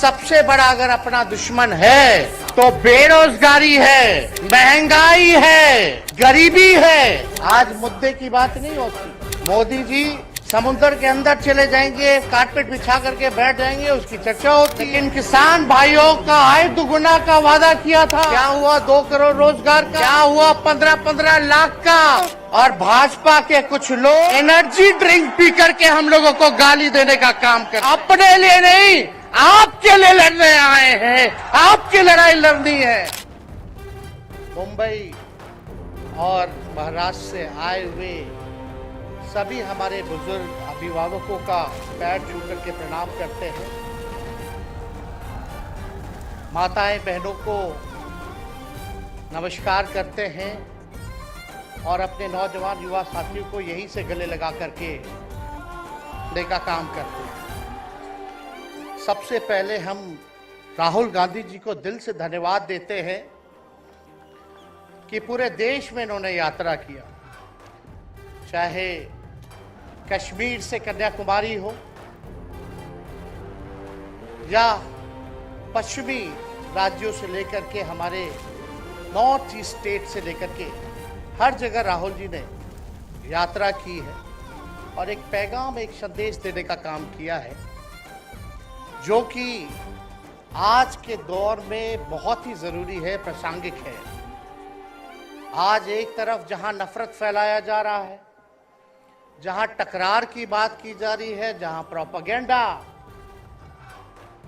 सबसे बड़ा अगर अपना दुश्मन है तो बेरोजगारी है, महंगाई है, गरीबी है। आज मुद्दे की बात नहीं होती। मोदी जी समुद्र के अंदर चले जाएंगे, कारपेट बिछा करके बैठ जाएंगे, उसकी चर्चा होती है। लेकिन किसान भाइयों का आय दुगुना का वादा किया था, क्या हुआ? 2 करोड़ रोजगार का, क्या हुआ? 15-15 लाख का। और भाजपा के कुछ लोग एनर्जी ड्रिंक पी करके हम लोगों को गाली देने का काम कर, अपने लिए नहीं, आपके लिए लड़ने आए हैं, आपकी लड़ाई लड़नी है। मुंबई और महाराष्ट्र से आए हुए सभी हमारे बुजुर्ग अभिभावकों का पैर छू करके प्रणाम करते हैं। माताएं बहनों को नमस्कार करते हैं और अपने नौजवान युवा साथियों को यहीं से गले लगा करके ले का काम करते हैं। सबसे पहले हम राहुल गांधी जी को दिल से धन्यवाद देते हैं कि पूरे देश में इन्होंने यात्रा किया, चाहे कश्मीर से कन्याकुमारी हो या पश्चिमी राज्यों से लेकर के हमारे नॉर्थ ईस्ट स्टेट से लेकर के हर जगह राहुल जी ने यात्रा की है और एक पैगाम, एक संदेश देने का काम किया है, जो कि आज के दौर में बहुत ही जरूरी है, प्रासंगिक है। आज एक तरफ जहां नफरत फैलाया जा रहा है, जहां टकरार की बात की जा रही है, जहां प्रोपेगेंडा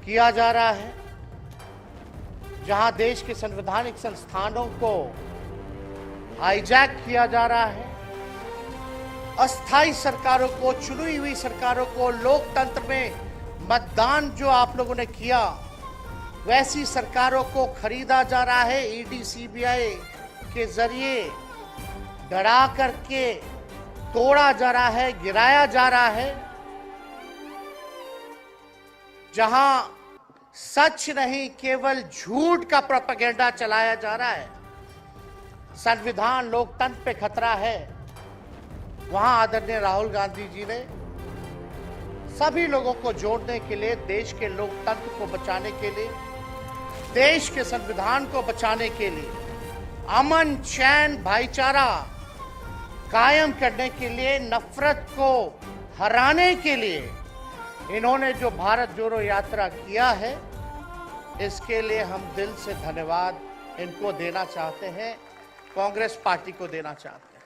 किया जा रहा है, जहां देश के संवैधानिक संस्थानों को हाईजैक किया जा रहा है, अस्थायी सरकारों को, चुनी हुई सरकारों को, लोकतंत्र में मतदान जो आप लोगों ने किया वैसी सरकारों को खरीदा जा रहा है, ईडी सीबीआई के जरिए डरा करके तोड़ा जा रहा है, गिराया जा रहा है। जहां सच नहीं केवल झूठ का प्रोपेगेंडा चलाया जा रहा है, संविधान लोकतंत्र पे खतरा है, वहां आदरणीय राहुल गांधी जी ने सभी लोगों को जोड़ने के लिए, देश के लोकतंत्र को बचाने के लिए, देश के संविधान को बचाने के लिए, अमन चैन भाईचारा कायम करने के लिए, नफरत को हराने के लिए इन्होंने जो भारत जोड़ो यात्रा किया है, इसके लिए हम दिल से धन्यवाद इनको देना चाहते हैं, कांग्रेस पार्टी को देना चाहते हैं।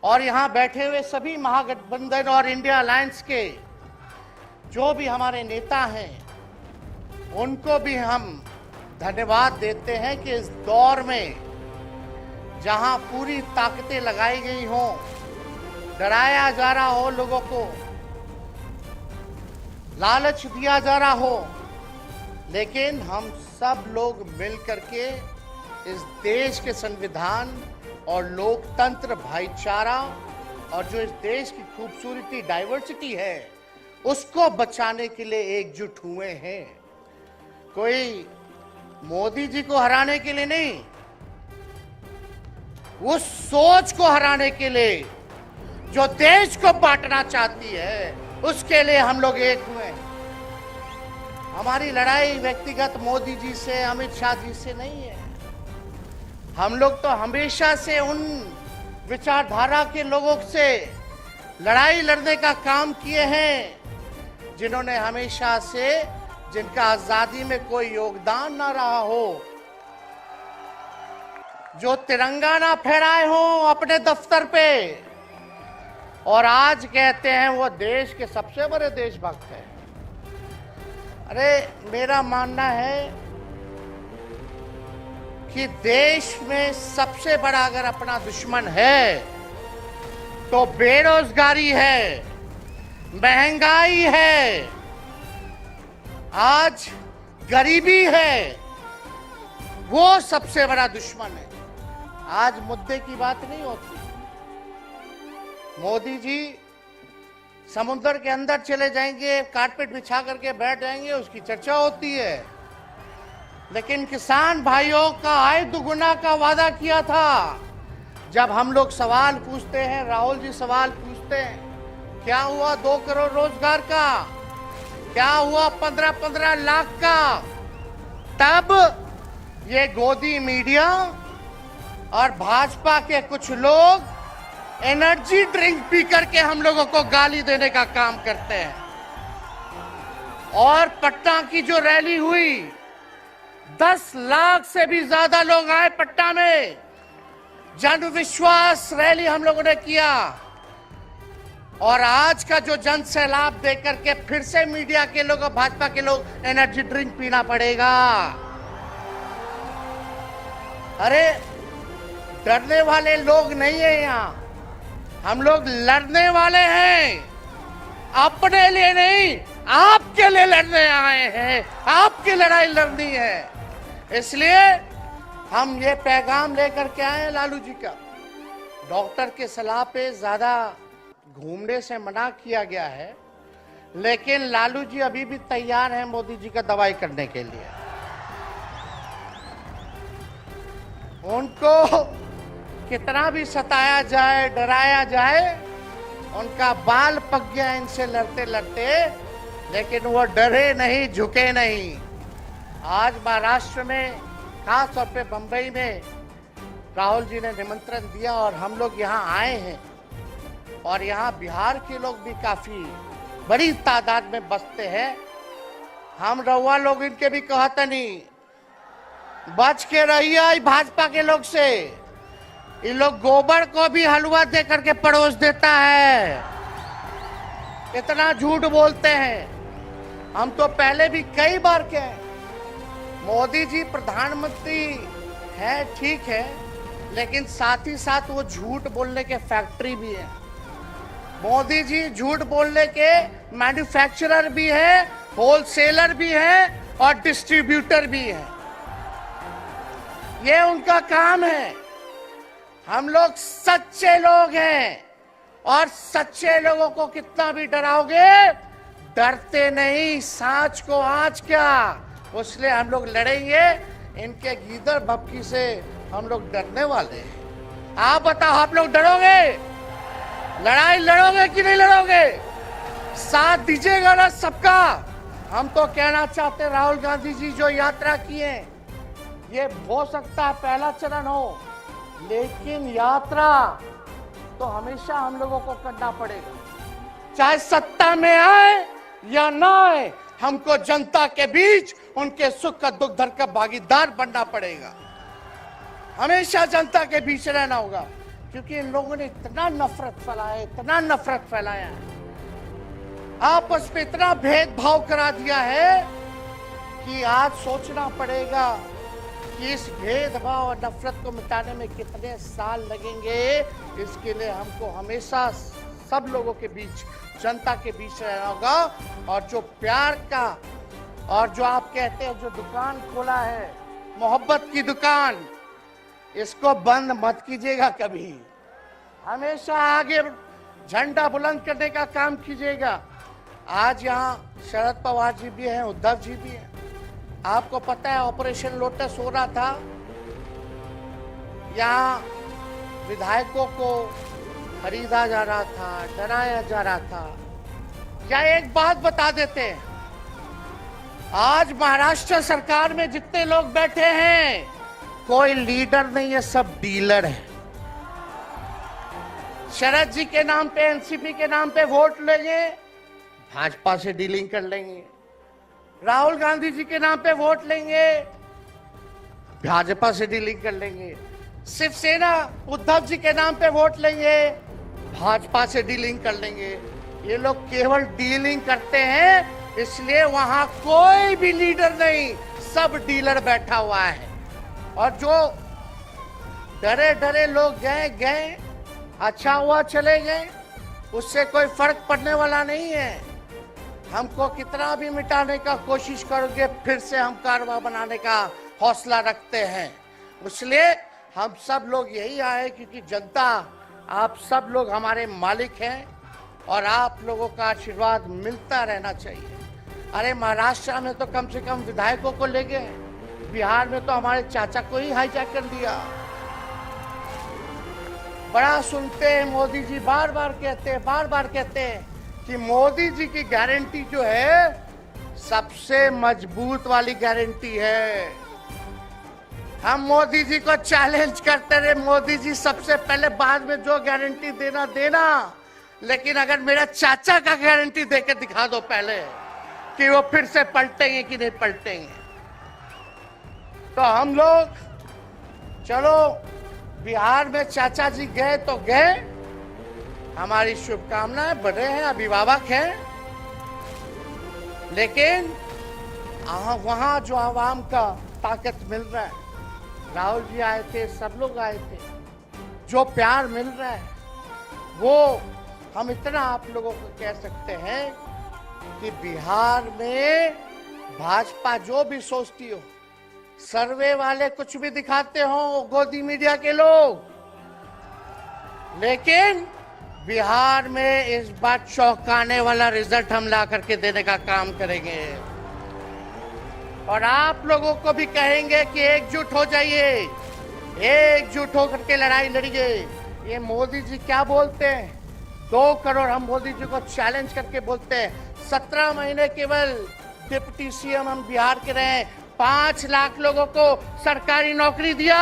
और यहां बैठे हुए सभी महागठबंधन और इंडिया अलायंस के जो भी हमारे नेता हैं, उनको भी हम धन्यवाद देते हैं कि इस दौर में जहां पूरी ताकतें लगाई गई हों, डराया जा रहा हो, लोगों को लालच दिया जा रहा हो, लेकिन हम सब लोग मिल करके इस देश के संविधान और लोकतंत्र, भाईचारा और जो इस देश की खूबसूरती, डाइवर्सिटी है, उसको बचाने के लिए एकजुट हुए हैं। कोई मोदी जी को हराने के लिए नहीं, उस सोच को हराने के लिए जो देश को बांटना चाहती है, उसके लिए हम लोग एक हुए। हमारी लड़ाई व्यक्तिगत मोदी जी से, अमित शाह जी से नहीं है। हम लोग तो हमेशा से उन विचारधारा के लोगों से लड़ाई लड़ने का काम किए हैं जिन्होंने हमेशा से, जिनका आजादी में कोई योगदान ना रहा हो, जो तिरंगा ना फहराए हो अपने दफ्तर पे, और आज कहते हैं वो देश के सबसे बड़े देशभक्त हैं। अरे मेरा मानना है कि देश में सबसे बड़ा अगर अपना दुश्मन है तो बेरोजगारी है, महंगाई है, आज गरीबी है, वो सबसे बड़ा दुश्मन है। आज मुद्दे की बात नहीं होती। मोदी जी समुद्र के अंदर चले जाएंगे, कारपेट बिछा करके बैठ जाएंगे, उसकी चर्चा होती है। लेकिन किसान भाइयों का आय दुगुना का वादा किया था। जब हम लोग सवाल पूछते हैं, राहुल जी सवाल पूछते हैं, क्या हुआ 2 करोड़ रोजगार का, क्या हुआ 15-15 लाख का? तब ये गोदी मीडिया और भाजपा के कुछ लोग एनर्जी ड्रिंक पी करके हम लोगों को गाली देने का काम करते हैं। और पटना की जो रैली हुई, 10 लाख से भी ज्यादा लोग आए पटना में। जन विश्वास रैली हम लोगों ने किया। और आज का जो जन सैलाब देकर के फिर से मीडिया के लोग और भाजपा के लोग एनर्जी ड्रिंक पीना पड़ेगा। अरे डरने वाले लोग नहीं है यहाँ, हम लोग लड़ने वाले हैं। अपने लिए नहीं, आपके लिए लड़ने आए हैं, आपकी लड़ाई लड़नी है। इसलिए हम ये पैगाम लेकर के आए हैं लालू जी का। डॉक्टर के सलाह पे ज्यादा घूमने से मना किया गया है, लेकिन लालू जी अभी भी तैयार हैं मोदी जी का दवाई करने के लिए। उनको कितना भी सताया जाए, डराया जाए, उनका बाल पक गया इनसे लड़ते लड़ते, लेकिन वो डरे नहीं, झुके नहीं। आज महाराष्ट्र में, खास तौर पे बंबई में राहुल जी ने निमंत्रण दिया और हम लोग यहाँ आए हैं। और यहाँ बिहार के लोग भी काफी बड़ी तादाद में बसते हैं। हम रउआ लोग इनके भी कहते नहीं, बच के रहिए भाजपा के लोग से। ये लोग गोबर को भी हलवा दे करके परोस देता है। इतना झूठ बोलते हैं। हम तो पहले भी कई बार कहे, मोदी जी प्रधानमंत्री है, ठीक है, लेकिन साथ ही साथ वो झूठ बोलने के फैक्ट्री भी है। मोदी जी झूठ बोलने के मैन्युफैक्चरर भी है, होलसेलर भी है और डिस्ट्रीब्यूटर भी है। ये उनका काम है। हम लोग सच्चे लोग हैं और सच्चे लोगों को कितना भी डराओगे, डरते नहीं। सांच को आंच क्या, इसलिए हम लोग लड़ेंगे। इनके गीदड़ भपकी से हम लोग डरने वाले हैं। आप बताओ, आप लोग डरोगे? लड़ाई लड़ोगे कि नहीं लड़ोगे? साथ दीजिएगा ना सबका? हम तो कहना चाहते, राहुल गांधी जी जो यात्रा किए, ये हो सकता है पहला चरण हो, लेकिन यात्रा तो हमेशा हम लोगों को करना पड़ेगा। चाहे सत्ता में आए या ना आए, हमको जनता के बीच उनके सुख का दुख दर्द का भागीदार बनना पड़ेगा। हमेशा जनता के बीच रहना होगा, क्योंकि इन लोगों ने इतना नफरत फैलाया, इतना नफरत फैलाया है, आपस में इतना भेदभाव करा दिया है कि आज सोचना पड़ेगा कि इस भेदभाव और नफरत को मिटाने में कितने साल लगेंगे। इसके लिए हमको हमेशा सब लोगों के बीच, जनता के बीच रहना होगा। और जो प्यार का, और जो आप कहते हैं जो दुकान खोला है, मोहब्बत की दुकान, इसको बंद मत कीजिएगा कभी। हमेशा आगे झंडा बुलंद करने का काम कीजिएगा। आज यहाँ शरद पवार जी भी हैं, उद्धव जी भी हैं। आपको पता है ऑपरेशन लोटस हो रहा था, यहाँ विधायकों को खरीदा जा रहा था, डराया जा रहा था। क्या एक बात बता देते हैं, आज महाराष्ट्र सरकार में जितने लोग बैठे हैं, कोई लीडर नहीं है, सब डीलर है। शरद जी के नाम पे, एनसीपी के नाम पे वोट लेंगे, भाजपा से डीलिंग कर लेंगे। राहुल गांधी जी के नाम पे वोट लेंगे, भाजपा से डीलिंग कर लेंगे। शिवसेना उद्धव जी के नाम पे वोट लेंगे, भाजपा से डीलिंग कर लेंगे। ये लोग केवल डीलिंग करते हैं, इसलिए वहां कोई भी लीडर नहीं, सब डीलर बैठा हुआ है। और जो डरे डरे लोग गए, अच्छा हुआ चले गए, उससे कोई फर्क पड़ने वाला नहीं है। हमको कितना भी मिटाने का कोशिश करोगे, फिर से हम कारवा बनाने का हौसला रखते हैं। इसलिए हम सब लोग यही आए, क्योंकि जनता, आप सब लोग हमारे मालिक हैं और आप लोगों का आशीर्वाद मिलता रहना चाहिए। अरे महाराष्ट्र में तो कम से कम विधायकों को ले गए, बिहार में तो हमारे चाचा को ही हाईजैक कर दिया। बड़ा सुनते हैं, मोदी जी बार बार कहते हैं कि मोदी जी की गारंटी जो है सबसे मजबूत वाली गारंटी है। हम मोदी जी को चैलेंज करते रहे, मोदी जी सबसे पहले, बाद में जो गारंटी देना देना, लेकिन अगर मेरा चाचा का गारंटी देके दिखा दो पहले कि वो फिर से पलटेंगे कि नहीं पलटेंगे। तो हम लोग चलो बिहार में चाचा जी गए तो गए, हमारी शुभकामनाएं, बड़े हैं, अभिभावक हैं, लेकिन वहां जो आवाम का ताकत मिल रहा है, राहुल जी आए थे, सब लोग आए थे, जो प्यार मिल रहा है वो हम इतना आप लोगों को कह सकते हैं कि बिहार में भाजपा जो भी सोचती हो, सर्वे वाले कुछ भी दिखाते हो, गोदी मीडिया के लोग, लेकिन बिहार में इस बार चौंकाने वाला रिजल्ट हम ला करके देने का काम करेंगे। और आप लोगों को भी कहेंगे कि एकजुट हो जाइए, एकजुट होकर के लड़ाई लड़िए। ये मोदी जी क्या बोलते हैं, 2 करोड़, हम मोदी जी को चैलेंज करके बोलते हैं, 17 महीने केवल डिप्टी सीएम हम बिहार के रहे, 5 लाख लोगों को सरकारी नौकरी दिया।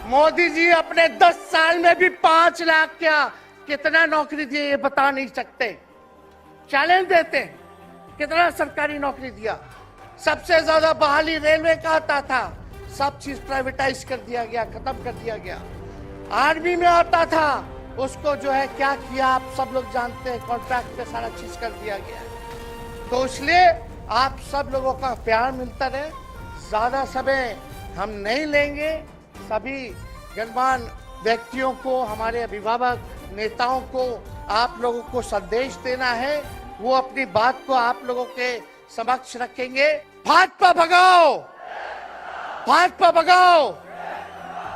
मोदी जी अपने 10 साल में भी 5 लाख क्या कितना नौकरी दिए ये बता नहीं सकते। चैलेंज देते हैं, कितना सरकारी नौकरी दिया। सबसे ज्यादा बहाली रेलवे का आता था, सब चीज प्राइवेटाइज कर दिया गया, खत्म कर दिया गया। आर्मी में आता था, उसको जो है क्या किया आप सब लोग जानते हैं, कॉन्ट्रैक्ट पे सारा चीज कर दिया गया। तो इसलिए आप सब लोगों का प्यार मिलता रहे, ज्यादा समय हम नहीं लेंगे। सभी गणमान्य व्यक्तियों को, हमारे अभिभावक नेताओं को आप लोगों को संदेश देना है, वो अपनी बात को आप लोगों के समक्ष रखेंगे। भाजपा भगाओ, भाजपा भगाओ।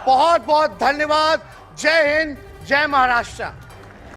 बहुत बहुत धन्यवाद। जय हिंद, जय महाराष्ट्र।